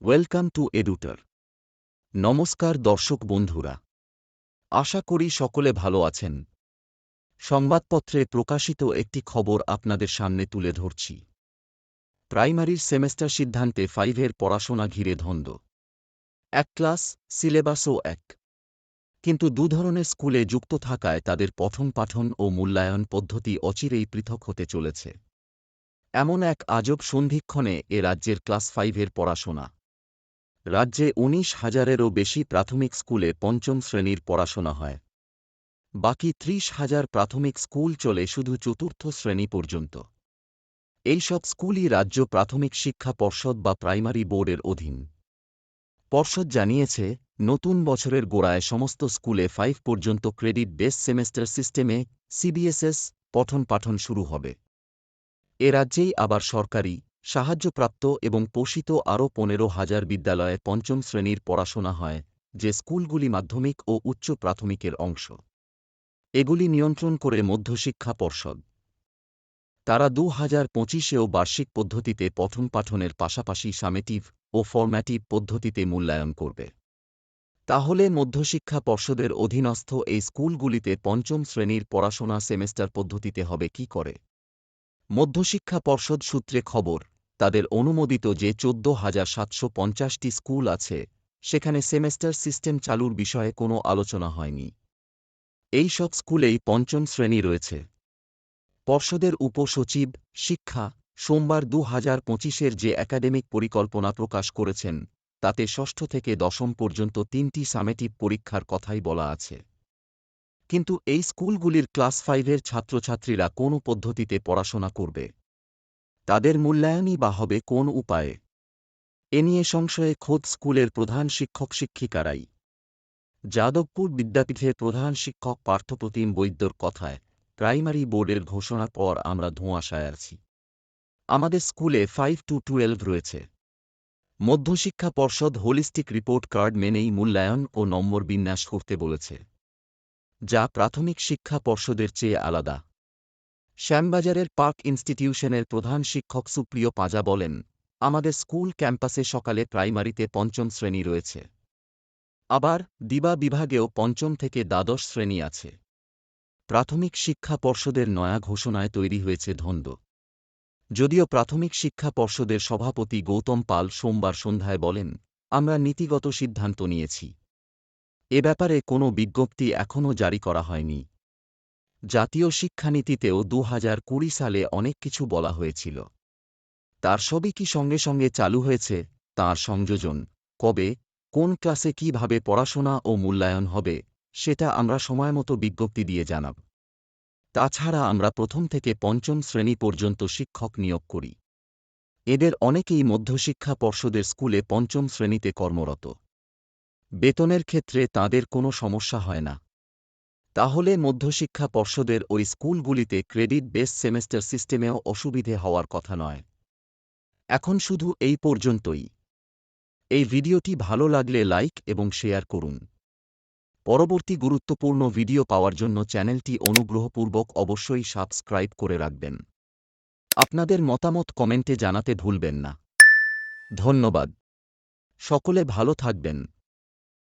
Welcome to এডুটার। নমস্কার দর্শক বন্ধুরা, আশা করি সকলে ভালো আছেন। সংবাদপত্রে প্রকাশিত একটি খবর আপনাদের সামনে তুলে ধরছি। প্রাইমারির সেমেস্টার সিদ্ধান্তে 5-এর পড়াশোনা ঘিরে ধন্দ। এক ক্লাস, সিলেবাসও এক, কিন্তু দুধরনের স্কুলে যুক্ত থাকায় তাদের পঠন পাঠন ও মূল্যায়ন পদ্ধতি অচিরেই পৃথক হতে চলেছে। এমন এক আজব সন্ধিক্ষণে এ রাজ্যের ক্লাস 5-এর পড়াশোনা। রাজ্যে ১৯,০০০-এরও বেশি প্রাথমিক স্কুলে পঞ্চম শ্রেণীর পড়াশোনা হয়। বাকি ৩০,০০০ প্রাথমিক স্কুল চলে শুধু চতুর্থ শ্রেণী পর্যন্ত। এই সব স্কুলই রাজ্য প্রাথমিক শিক্ষা পর্ষদ বা প্রাইমারি বোর্ডের অধীন। পর্ষদ জানিয়েছে, নতুন বছরের গোড়ায় সমস্ত স্কুলে 5 পর্যন্ত ক্রেডিট বেস সেমেস্টার সিস্টেমে সিবিএসএস পঠন পাঠন শুরু হবে। এ রাজ্যেই আবার সরকারি, সাহায্যপ্রাপ্ত এবং পোষিত আরও ১৫,০০০ বিদ্যালয়ে পঞ্চম শ্রেণীর পড়াশোনা হয়, যে স্কুলগুলি মাধ্যমিক ও উচ্চ প্রাথমিকের অংশ। এগুলি নিয়ন্ত্রণ করে মধ্যশিক্ষা পর্ষদ। তারা ২০২৫-এও বার্ষিক পদ্ধতিতে পঠন পাঠনের পাশাপাশি সামেটিভ ও ফরম্যাটিভ পদ্ধতিতে মূল্যায়ন করবে। তাহলে মধ্যশিক্ষা পর্ষদের অধীনস্থ এই স্কুলগুলিতে পঞ্চম শ্রেণীর পড়াশোনা সেমেস্টার পদ্ধতিতে হবে কি করে? মধ্যশিক্ষা পর্ষদ সূত্রে খবর, তাদের অনুমোদিত যে ১৪,৭৫০টি স্কুল আছে, সেখানে সেমেস্টার সিস্টেম চালুর বিষয়ে কোনো আলোচনা হয়নি। এই সব স্কুলেই পঞ্চম শ্রেণী রয়েছে। পর্ষদের উপসচিব, শিক্ষা, সোমবার ২০২৫-এর যে একাডেমিক পরিকল্পনা প্রকাশ করেছেন, তাতে ষষ্ঠ থেকে দশম পর্যন্ত ৩টি সামেটিভ পরীক্ষার কথাই বলা আছে। কিন্তু এই স্কুলগুলির ক্লাস 5-এর ছাত্রছাত্রীরা কোন পদ্ধতিতে পড়াশোনা করবে? তাদের মূল্যায়নই বা হবে কোন উপায়ে? এ নিয়ে সংশয়ে খোদ স্কুলের প্রধান শিক্ষক-শিক্ষিকারাই। যাদবপুর বিদ্যাপীঠের প্রধান শিক্ষক পার্থপ্রতিম বৈদ্যর কথায়, প্রাইমারি বোর্ডের ঘোষণার পর আমরা ধোঁয়াশায় আছি। আমাদের স্কুলে 5-12 রয়েছে। মধ্যশিক্ষা পর্ষদ হোলিস্টিক রিপোর্ট কার্ড মেনেই মূল্যায়ন ও নম্বর বিন্যাস করতে বলেছে, যা প্রাথমিক শিক্ষা পর্ষদের চেয়ে আলাদা। শ্যামবাজারের পার্ক ইনস্টিটিউশনের প্রধান শিক্ষক সুপ্রিয় পাঁজা বলেন, আমাদের স্কুল ক্যাম্পাসে সকালে প্রাইমারিতে পঞ্চম শ্রেণী রয়েছে। আবার দিবা বিভাগেও পঞ্চম থেকে দ্বাদশ শ্রেণী আছে। প্রাথমিক শিক্ষা পর্ষদের নয়া ঘোষণায় তৈরি হয়েছে ধন্দ। যদিও প্রাথমিক শিক্ষা পর্ষদের সভাপতি গৌতম পাল সোমবার সন্ধ্যায় বলেন, আমরা নীতিগত সিদ্ধান্ত নিয়েছি। এ ব্যাপারে কোনো বিজ্ঞপ্তি এখনও জারি করা হয়নি। জাতীয় শিক্ষানীতিতেও ২০২০ সালে অনেক কিছু বলা হয়েছিল। তার সবই কি সঙ্গে সঙ্গে চালু হয়েছে? তার সংযোজন, কবে, কোন ক্লাসে কিভাবে পড়াশোনা ও মূল্যায়ন হবে, সেটা আমরা সময়মতো বিজ্ঞপ্তি দিয়ে জানাব। তাছাড়া আমরা প্রথম থেকে পঞ্চম শ্রেণী পর্যন্ত শিক্ষক নিয়োগ করি। এদের অনেকেই মধ্যশিক্ষা পর্ষদের স্কুলে পঞ্চম শ্রেণীতে কর্মরত। বেতনের ক্ষেত্রে তাঁদের কোনো সমস্যা হয় না। তাহলে মধ্যশিক্ষা পর্ষদের ওই স্কুলগুলিতে ক্রেডিট বেস সেমেস্টার সিস্টেমেও অসুবিধে হওয়ার কথা নয়। এখন শুধু এই পর্যন্তই। এই ভিডিওটি ভালো লাগলে লাইক এবং শেয়ার করুন। পরবর্তী গুরুত্বপূর্ণ ভিডিও পাওয়ার জন্য চ্যানেলটি অনুগ্রহপূর্বক অবশ্যই সাবস্ক্রাইব করে রাখবেন। আপনাদের মতামত কমেন্টে জানাতে ভুলবেন না। ধন্যবাদ। সকলে ভালো থাকবেন।